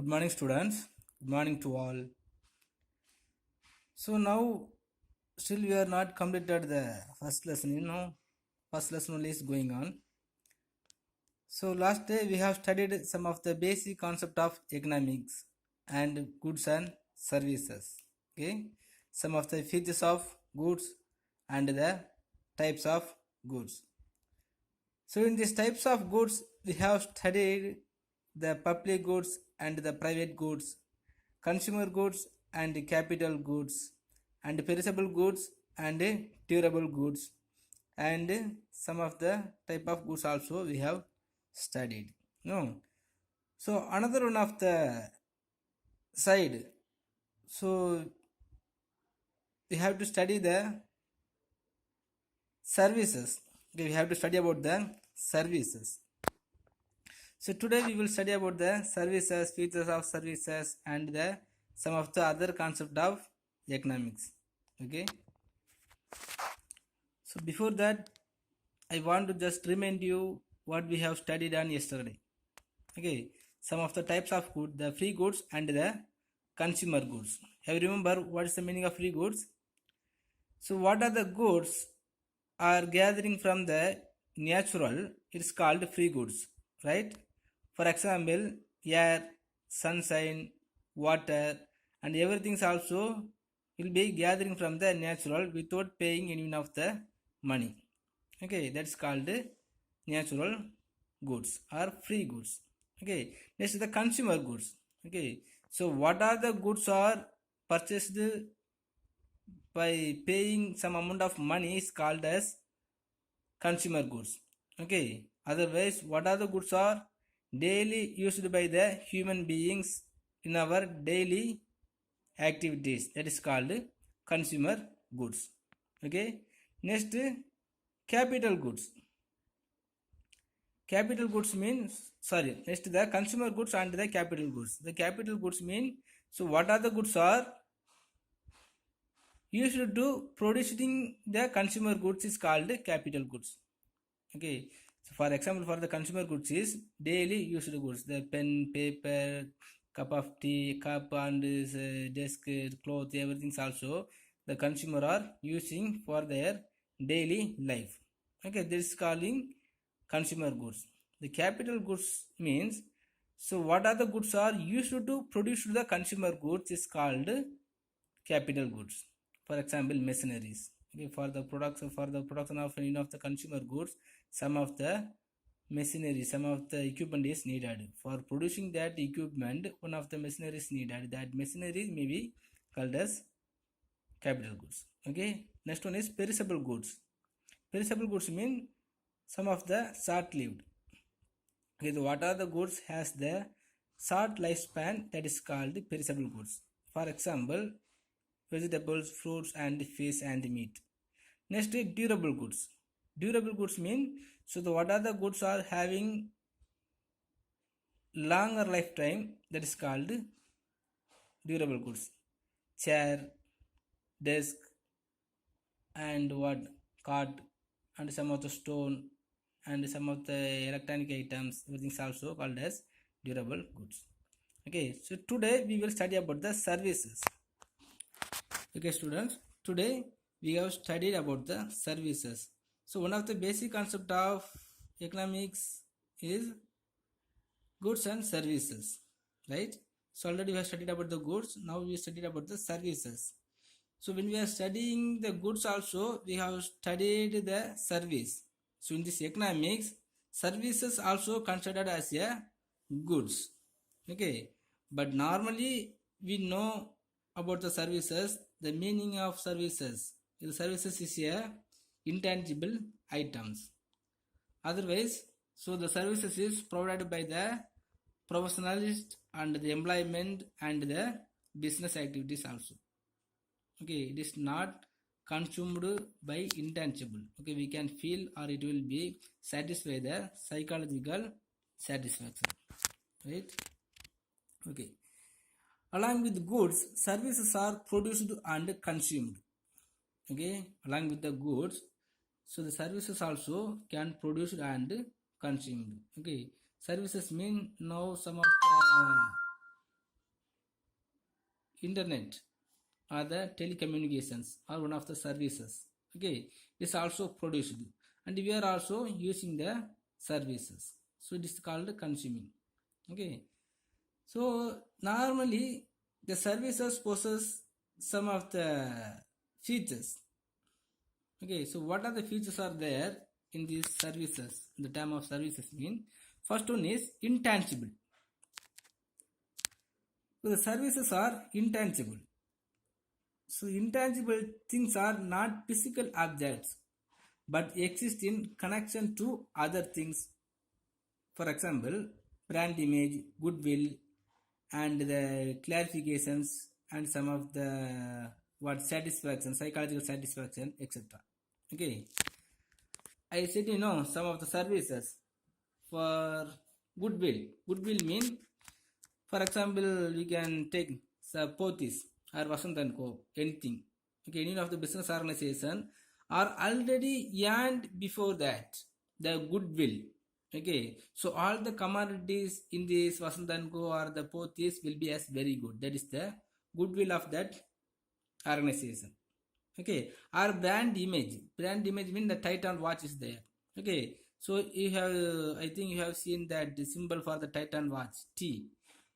Good morning, students. Good morning to all. So now, still we are not completed the first lesson. First lesson only is going on. So last day we have studied some of the basic concept of economics and goods and services. Okay, some of the features of goods and the types of goods. So in these types of goods, we have studied the public goods and the private goods, consumer goods and capital goods, and perishable goods and durable goods, and some of the type of goods also we have studied. No. So another one of the side. So we have to study the services. Okay, we have to study about the services. So today we will study about the services, features of services, and the some of the other concept of economics. Okay. So before that, I want to just remind you what we have studied on yesterday. Okay. Some of the types of goods, the free goods and the consumer goods. Have you remember what is the meaning of free goods? So what are the goods are gathering from the natural? It's called free goods, right? For example, air, sunshine, water, and everything also will be gathering from the natural without paying any of the money. Okay, that's called natural goods or free goods. Okay, next is the consumer goods. Okay, so what are the goods are purchased by paying some amount of money is called as consumer goods. Okay, otherwise what are the goods are daily used by the human beings in our daily activities, that is called consumer goods. Okay, next capital goods. Capital goods means next the consumer goods and the capital goods. The capital goods mean, so what are the goods are used to producing the consumer goods is called capital goods. Okay, so for example, for the consumer goods is daily used goods, the pen, paper, cup of tea, cup and desk, cloth, everything also the consumer are using for their daily life. Okay, this is calling consumer goods. The capital goods means, so what are the goods are used to produce the consumer goods is called capital goods. For example, machineries. Okay, for the production of any of the consumer goods, some of the machinery, some of the equipment is needed. For producing that equipment, one of the machinery is needed. That machinery may be called as capital goods. Okay, next one is perishable goods. Perishable goods mean some of the short-lived. Okay, so what are the goods has the short lifespan, that is called perishable goods. For example, vegetables, fruits and fish and meat. Next is durable goods. Durable goods mean, so the what are the goods are having longer lifetime, that is called durable goods. Chair, desk and what cart and some of the stone and some of the electronic items, everything is also called as durable goods. Okay, so today we will study about the services. Okay students, today we have studied about the services. So one of the basic concept of economics is goods and services, right? So already we have studied about the goods, now we studied about the services. So when we are studying the goods also, we have studied the service. So in this economics, services also considered as a goods. Okay, but normally we know about the services, the meaning of services. The services is a intangible items. Otherwise, so the services is provided by the professionalist and the employment and the business activities also. Okay, it is not consumed by intangible. Okay, we can feel or it will be satisfy the psychological satisfaction, right? Okay, along with goods, services are produced and consumed. Okay, along with the goods, so the services also can produce and consumed. Okay, services mean now some of the internet or the telecommunications or one of the services. Okay, is also produced, and we are also using the services. So it is called consuming. Okay, so normally the services possess some of the features. Okay, so what are the features are there in these services? The term of services mean first one is intangible. So the services are intangible. So intangible things are not physical objects but exist in connection to other things. For example, brand image, goodwill, and the clarifications and some of the what satisfaction, psychological satisfaction, etc. Okay, I said some of the services for goodwill. Goodwill mean, for example, we can take Pothys or Vasant and Co. Anything. Okay, any of the business organization are already earned before that the goodwill. Okay, so all the commodities in this Vasant and Co. or the Pothys will be as very good. That is the goodwill of that organization. Okay, or brand image means the Titan watch is there. Okay, so you have I think you have seen that the symbol for the Titan watch T.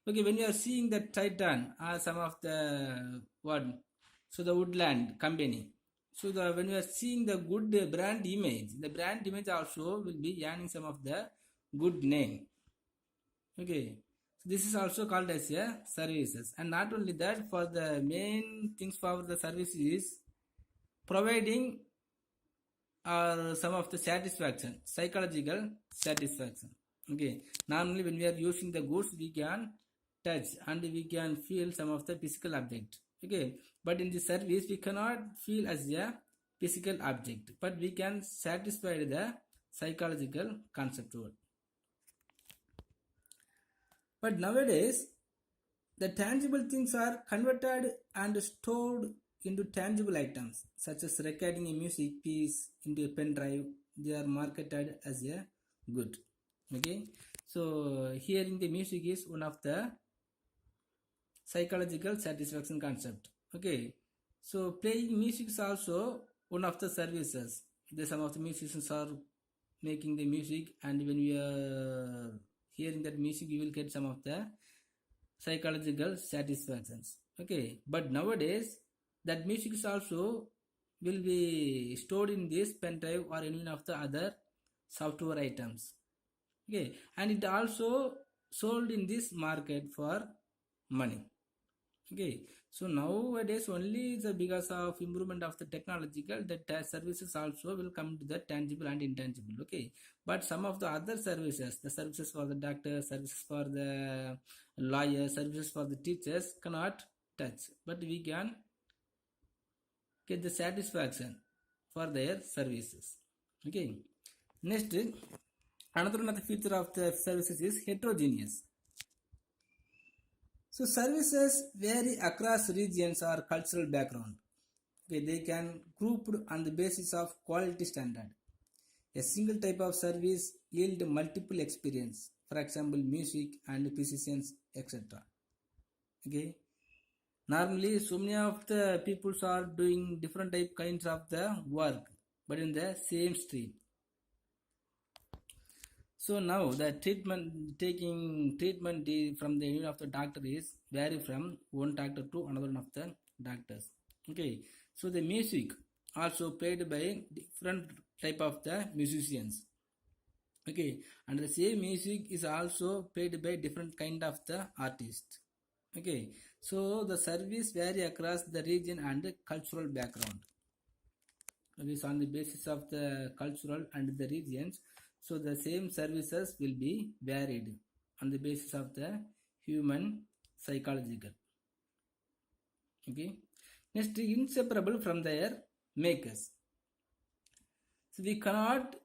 Okay, when you are seeing the Titan or some of the what, so the Woodland company, so the when you are seeing the good brand image, the brand image also will be earning some of the good name. Okay, so this is also called as a services, and not only that, for the main things for the service is providing some of the satisfaction, psychological satisfaction. Okay, normally when we are using the goods, we can touch and we can feel some of the physical object. Okay, but in the service we cannot feel as a physical object, but we can satisfy the psychological concept. But nowadays the tangible things are converted and stored into tangible items, such as recording a music piece into a pen drive. They are marketed as a good. Okay, so hearing the music is one of the psychological satisfaction concept. Okay, so playing music is also one of the services. Some of the musicians are making the music, and when we are hearing that music, you will get some of the psychological satisfactions. Okay, but nowadays that music is also will be stored in this pen drive or any of the other software items. Okay, and it also sold in this market for money. Okay, so nowadays only the because of improvement of the technological, that services also will come to the tangible and intangible. Okay, but some of the other services, the services for the doctor, services for the lawyer, services for the teachers cannot touch, but we can get the satisfaction for their services. Okay, next, another feature of the services is heterogeneous. So services vary across regions or cultural background. Okay, they can grouped on the basis of quality standard. A single type of service yield multiple experience. For example, music and physicians, etc. Okay. Normally, so many of the people are doing different type kinds of the work, but in the same stream. So now the taking treatment from the unit of the doctor is vary from one doctor to another one of the doctors. Okay, so the music also played by different type of the musicians. Okay, and the same music is also played by different kind of the artists. Okay, so the service vary across the region and the cultural background. It is on the basis of the cultural and the regions. So the same services will be varied on the basis of the human psychological. Okay. Next, inseparable from their makers. So we cannot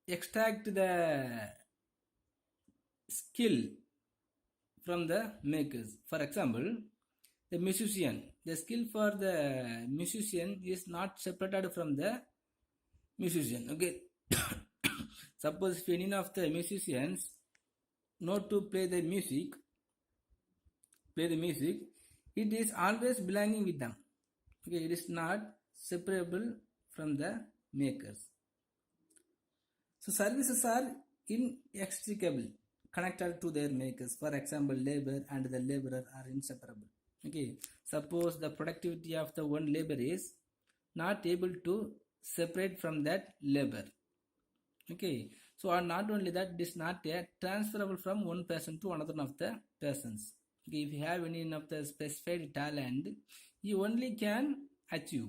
extract the skill from the makers. For example, the musician, the skill for the musician is not separated from the musician. Okay. Suppose if any of the musicians know to play the music, it is always belonging with them. Okay, it is not separable from the makers. So services are inextricably connected to their makers. For example, labor and the laborer are inseparable. Okay, suppose the productivity of the one labor is not able to separate from that labor. Okay, so not only that, it is not transferable from one person to another of the persons. Okay, if you have any of the specified talent, you only can achieve,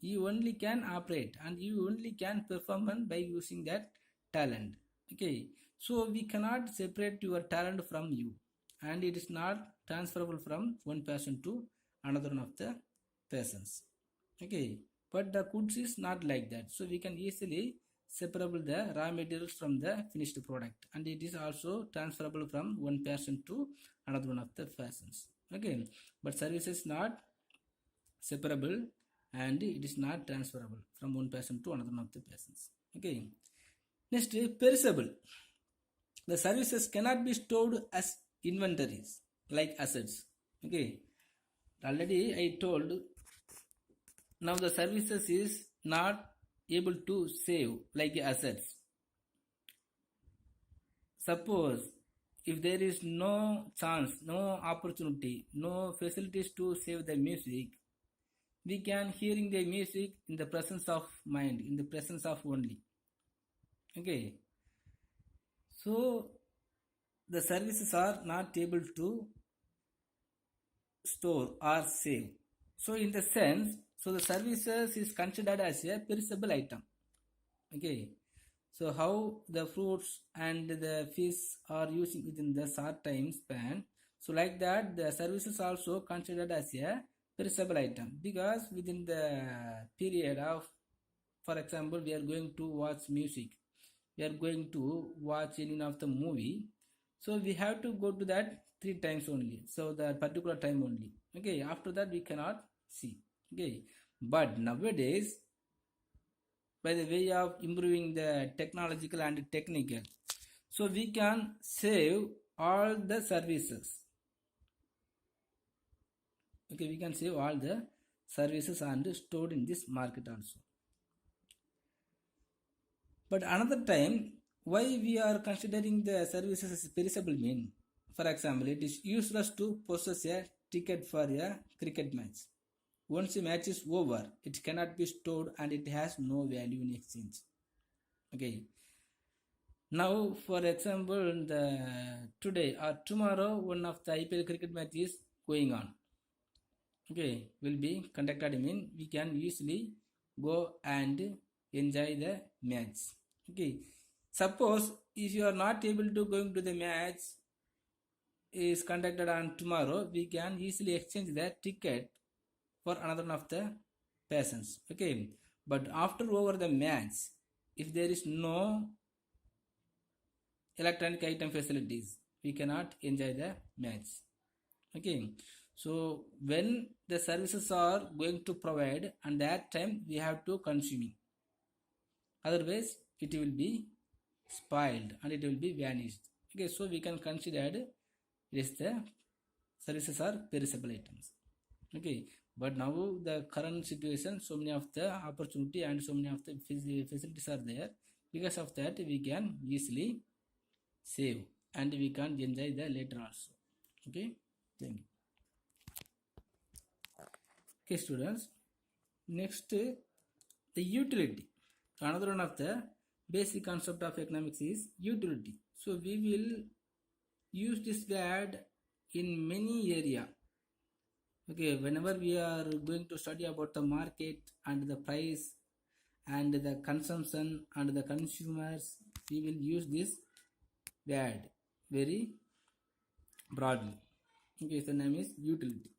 you only can operate, and you only can perform by using that talent. Okay, so we cannot separate your talent from you, and it is not transferable from one person to another one of the persons. Okay, but the goods is not like that, so we can easily separable the raw materials from the finished product, and it is also transferable from one person to another one of the persons. Okay, but service is not separable and it is not transferable from one person to another one of the persons. Okay, next, perishable. The services cannot be stored as inventories like assets. Okay, already I told, now the services is not able to save like assets. Suppose if there is no chance, no opportunity, no facilities to save the music, we can hearing the music in the presence of mind, in the presence of only. Okay, so the services are not able to store or save. So in the sense, so the services is considered as a perishable item. Okay, so how the fruits and the fish are using within the short time span, so like that the services also considered as a perishable item, because within the period of, for example, we are going to watch music, we are going to watch any of the movie, so we have to go to that 3 times only, so the particular time only. Okay, after that we cannot see. Okay, but nowadays, by the way of improving the technological and technical, so we can save all the services. Okay, we can save all the services and stored in this market also. But another time, why we are considering the services as perishable mean? For example, it is useless to possess a ticket for a cricket match. Once a match is over, it cannot be stored and it has no value in exchange. Okay. Now, for example, today or tomorrow, one of the IPL cricket match is going on. Okay, will be conducted. I mean, we can easily go and enjoy the match. Okay, suppose if you are not able to going to the match is conducted on tomorrow, we can easily exchange the ticket for another one of the persons. Okay, but after over the match, if there is no electronic item facilities, we cannot enjoy the match. Okay, so when the services are going to provide, and that time we have to consuming, otherwise it will be spoiled and it will be vanished. Okay, so we can consider it is the services are perishable items. Okay, but now the current situation, so many of the opportunity and so many of the facilities are there, because of that we can easily save and we can enjoy the later also. Okay, thank you. Okay, students, next, the utility. Another one of the basic concept of economics is utility. So we will use this word in many area. Okay, whenever we are going to study about the market and the price and the consumption and the consumers, we will use this word very broadly. Okay, the name is utility.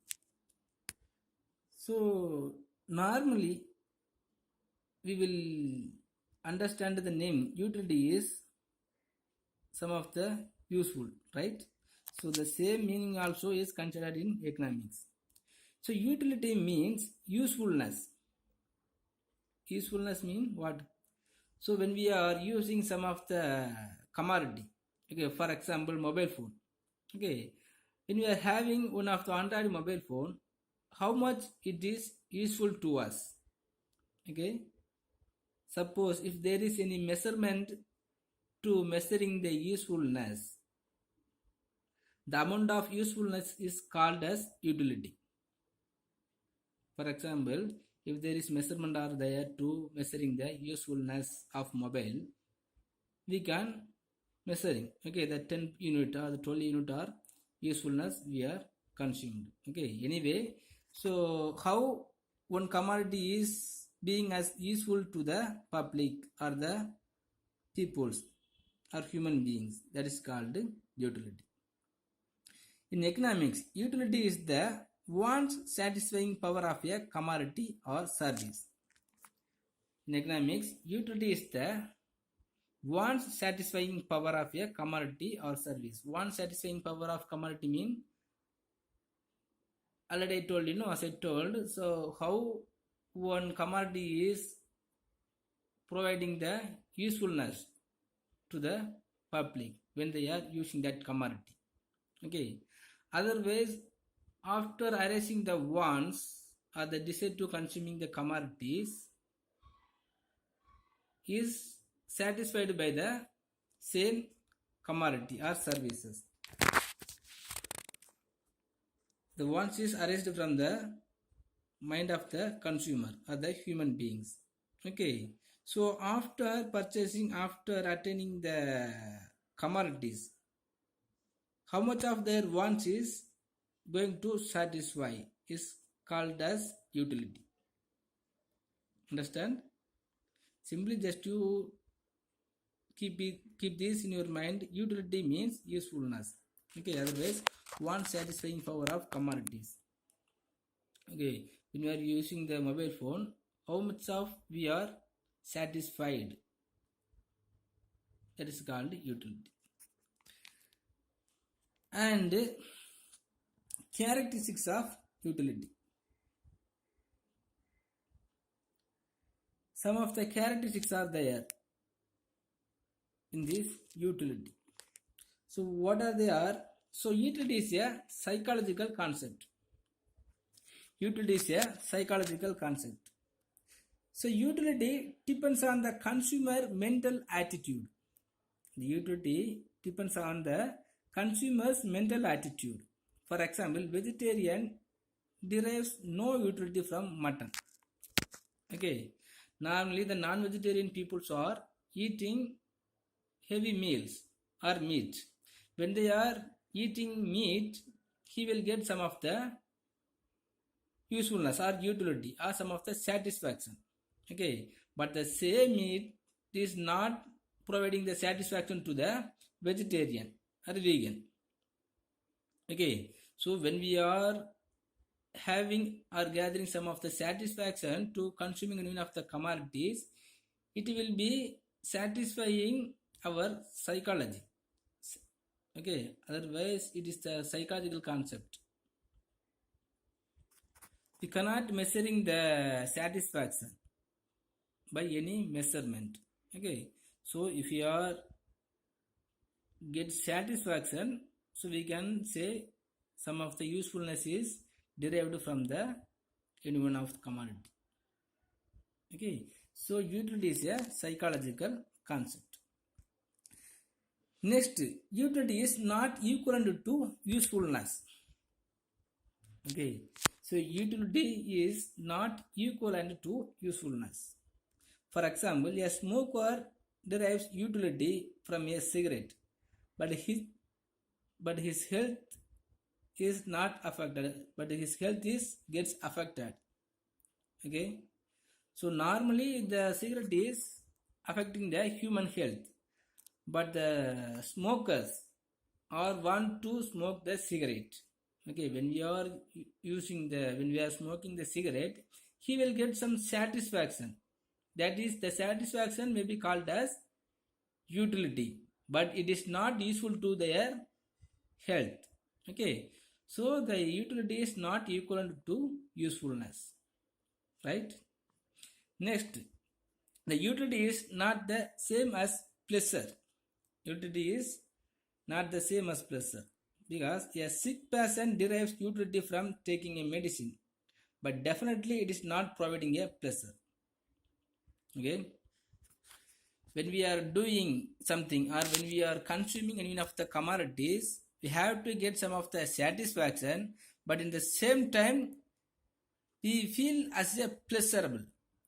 So normally we will understand the name utility is some of the useful, right? So the same meaning also is considered in economics. So utility means usefulness. Usefulness means what? So when we are using some of the commodity, okay, for example, mobile phone. Okay, when we are having one of the Android mobile phone, how much it is useful to us. Okay, suppose if there is any measurement to measuring the usefulness, the amount of usefulness is called as utility. For example, if there is measurement are there to measuring the usefulness of mobile, we can measuring. Okay, the 10 unit or the 12 unit are usefulness we are consumed. Okay, anyway, so how one commodity is being as useful to the public or the peoples or human beings, that is called utility. In economics, utility is the wants satisfying power of a commodity or service. In economics, utility is the wants satisfying power of a commodity or service. Wants satisfying power of commodity mean already I told, as I told. So how one commodity is providing the usefulness to the public when they are using that commodity. Okay. Otherwise, after arising the wants or the desire to consuming the commodities is satisfied by the same commodity or services. The wants is arised from the mind of the consumer or the human beings. Okay, so after purchasing, after attaining the commodities, how much of their wants is going to satisfy is called as utility. Understand? Simply just to keep this in your mind. Utility means usefulness. Okay, otherwise want satisfying power of commodities. Okay, when we are using the mobile phone, how much of we are satisfied, that is called utility. And characteristics of utility. Some of the characteristics are there in this utility. So what are they are? So utility is a psychological concept. Utility is a psychological concept. So utility depends on the consumer mental attitude. The utility depends on the consumer's mental attitude. For example, vegetarian derives no utility from mutton. Okay, normally the non-vegetarian peoples are eating heavy meals or meat. When they are eating meat, he will get some of the usefulness or utility or some of the satisfaction. Okay, but the same meat is not providing the satisfaction to the vegetarian or vegan. Okay, so when we are having or gathering some of the satisfaction to consuming any of the commodities, it will be satisfying our psychology. Okay, otherwise it is the psychological concept. We cannot measuring the satisfaction by any measurement. Okay, so if you are get satisfaction, so we can say some of the usefulness is derived from the any one of the commodity. Okay, so utility is a psychological concept. Next, utility is not equivalent to usefulness. Okay, so utility is not equivalent to usefulness. For example, a smoker derives utility from a cigarette, but his health is not affected, but his health gets affected. Okay, so normally the cigarette is affecting the human health, but the smokers or want to smoke the cigarette. Okay, when we are smoking the cigarette, he will get some satisfaction. That is, the satisfaction may be called as utility, but it is not useful to their health. Okay, so the utility is not equivalent to usefulness, right? Next, the utility is not the same as pleasure. Utility is not the same as pleasure, because a sick person derives utility from taking a medicine. but definitely it is not providing a pleasure. Okay, when we are doing something or when we are consuming any of the commodities, we have to get some of the satisfaction, but in the same time we feel as a pleasurable,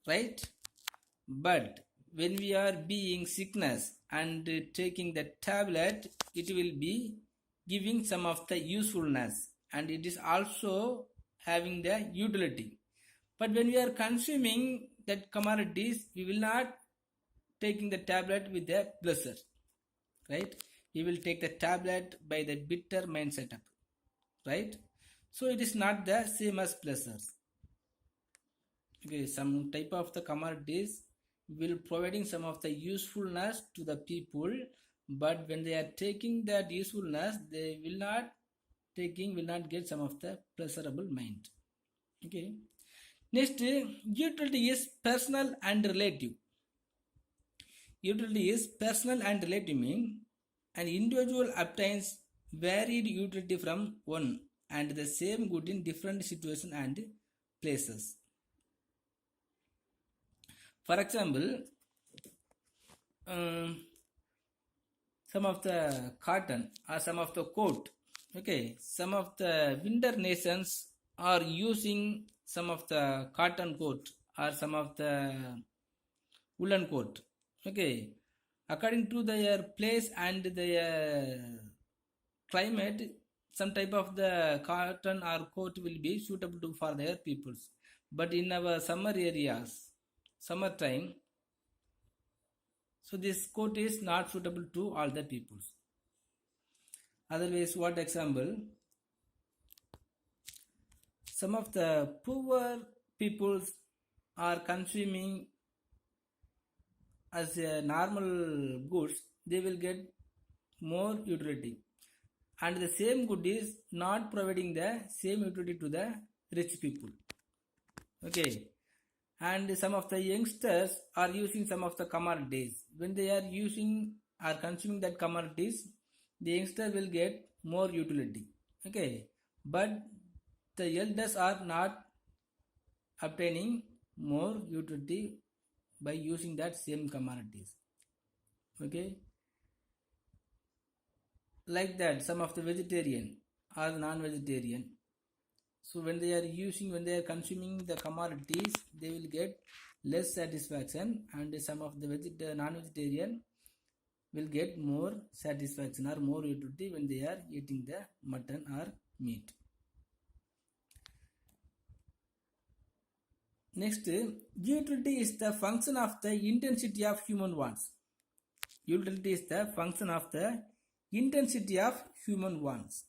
right? But when we are being sickness and taking the tablet, it will be giving some of the usefulness and it is also having the utility. But when we are consuming that commodities, we will not taking the tablet with a pleasure, right? We will take the tablet by the bitter mind setup, right? So it is not the same as pleasures. Okay, some type of the commodities will providing some of the usefulness to the people, but when they are taking that usefulness, they will not get some of the pleasurable mind. Okay, next, utility is personal and relative. Utility is personal and relative, mean an individual obtains varied utility from one and the same good in different situations and places. For example, some of the cotton or some of the coat, okay, some of the winter nations are using some of the cotton coat or some of the woolen coat, okay, according to their place and their climate, some type of the cotton or coat will be suitable for their peoples. But in our summer areas, summertime, so this coat is not suitable to all the peoples. Otherwise, what example? Some of the poor peoples are consuming as a normal goods, they will get more utility. And the same good is not providing the same utility to the rich people. Okay. And some of the youngsters are using some of the commodities. When they are using or consuming that commodities, the youngster will get more utility. Okay, but the elders are not obtaining more utility by using that same commodities. Okay, like that some of the vegetarian or non-vegetarian, so when they are consuming the commodities, they will get less satisfaction, and some of the non-vegetarian will get more satisfaction or more utility when they are eating the mutton or meat. Next, utility is the function of the intensity of human wants. Utility is the function of the intensity of human wants.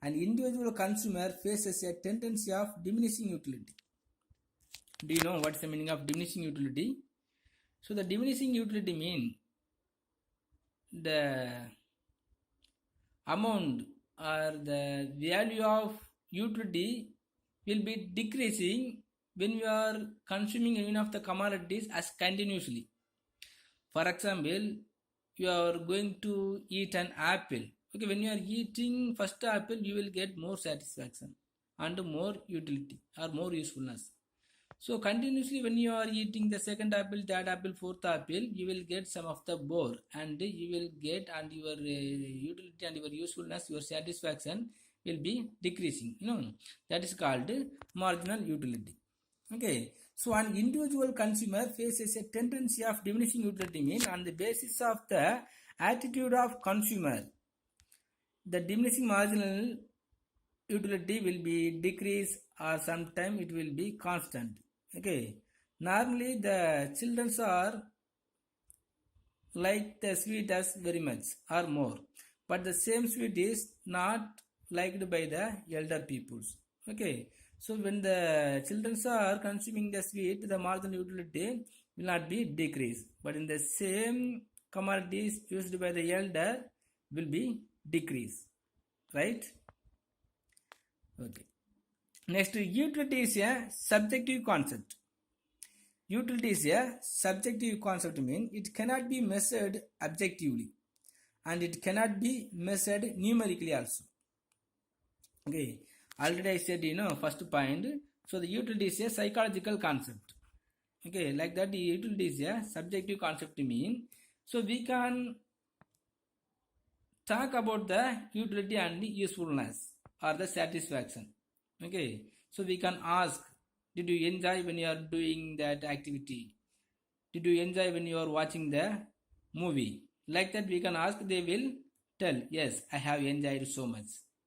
An individual consumer faces a tendency of diminishing utility. Do you know what is the meaning of diminishing utility? So the diminishing utility means the amount or the value of utility will be decreasing when you are consuming any of the commodities as continuously. For example, you are going to eat an apple. Okay, when you are eating first apple, you will get more satisfaction and more utility or more usefulness. So continuously when you are eating the second apple, third apple, fourth apple, you will get some of the bore, and you will get, and your utility and your usefulness, your satisfaction will be decreasing. That is called marginal utility. Okay, so an individual consumer faces a tendency of diminishing utility, mean on the basis of the attitude of consumer, the diminishing marginal utility will be decreased or sometime it will be constant. Okay, normally the children are like the sweet as very much or more, but the same sweet is not liked by the elder peoples. Okay, so when the children are consuming the sweet, the marginal utility will not be decreased, but in the same commodities used by the elder will be decreased, right? Okay. Next, utility is a subjective concept. Utility is a subjective concept, means it cannot be measured objectively and it cannot be measured numerically also. Okay, already I said, first point, So the utility is a psychological concept. Okay, like that the utility is a subjective concept to mean. So we can talk about the utility and the usefulness or the satisfaction. Okay, so we can ask, did you enjoy when you are doing that activity? Did you enjoy when you are watching the movie? Like that we can ask, they will tell, yes, I have enjoyed so much.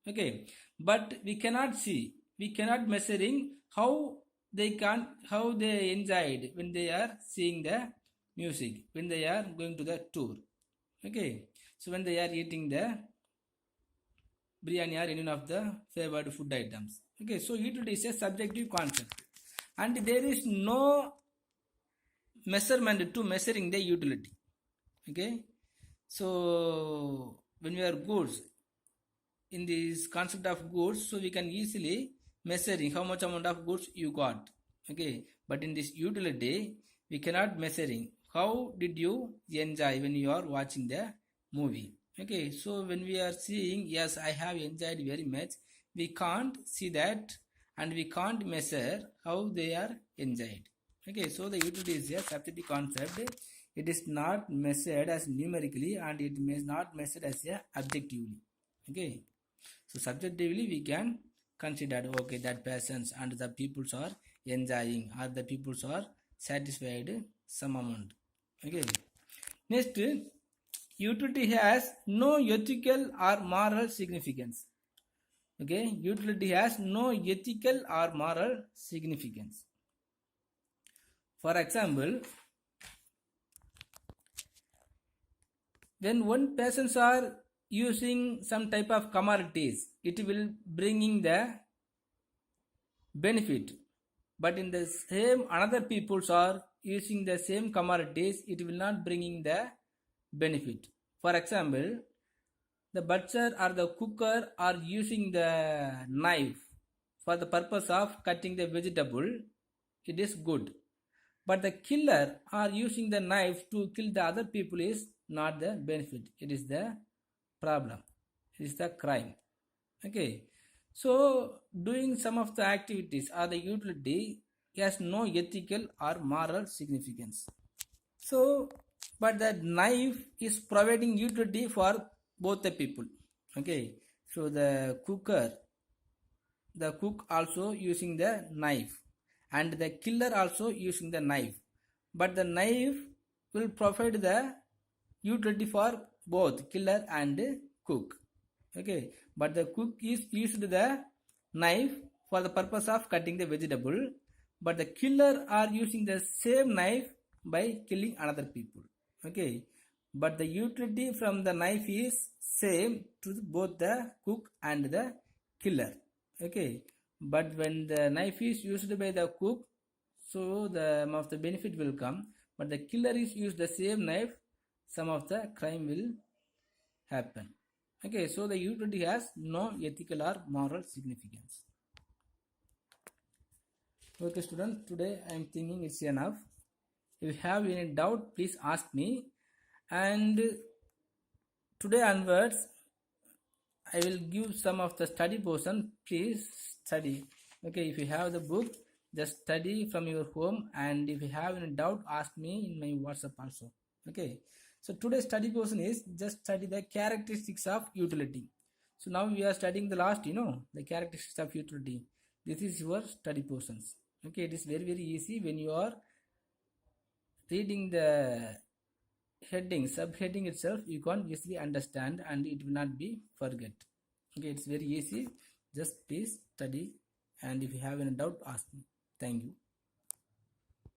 Okay, but we cannot see, we cannot measuring how they enjoyed when they are seeing the music, when they are going to the tour. Okay, so when they are eating the biryani or any of the favored food items. Okay, so utility is a subjective concept and there is no measurement to measuring the utility. Okay, so when we are goods, in this concept of goods, so we can easily measuring how much amount of goods you got. Okay, but in this utility we cannot measuring how did you enjoy when you are watching the movie. Okay, so when we are seeing, yes, I have enjoyed very much, we can't see that and we can't measure how they are enjoyed. Okay, so the utility is a subjective concept. It is not measured as numerically and it is not measured as a objectively. Okay, so subjectively we can consider, okay, that persons and the peoples are enjoying or the peoples are satisfied some amount. Okay, next, utility has no ethical or moral significance. Okay, utility has no ethical or moral significance. For example, when one persons are using some type of commodities, it will bringing the benefit, but in the same another peoples are using the same commodities, it will not bringing the benefit. For example, the butcher or the cooker are using the knife for the purpose of cutting the vegetable, it is good, but the killer are using the knife to kill the other people is not the benefit, it is the problem, it is the crime. Okay, so doing some of the activities or the utility has no ethical or moral significance. So but that knife is providing utility for both the people. Okay, so the cook also using the knife and the killer also using the knife, but the knife will provide the utility for both killer and cook. Okay, but the cook is used the knife for the purpose of cutting the vegetable, but the killer are using the same knife by killing another people. Okay, but the utility from the knife is same to both the cook and the killer. Okay, but when the knife is used by the cook, so the of the benefit will come, but the killer is used the same knife, some of the crime will happen. Okay, so the utility has no ethical or moral significance. Okay student, today I am thinking it's enough. If you have any doubt, please ask me, and today onwards I will give some of the study portion, please study. Okay, if you have the book, just study from your home, and if you have any doubt, ask me in my WhatsApp also. Okay, so today's study portion is just study the characteristics of utility. So now we are studying the last, the characteristics of utility. This is your study portions. Okay, it is very easy. When you are reading the heading, subheading itself, you can easily understand and it will not be forget. Okay, it's very easy. Just please study, and if you have any doubt, ask me. Thank you.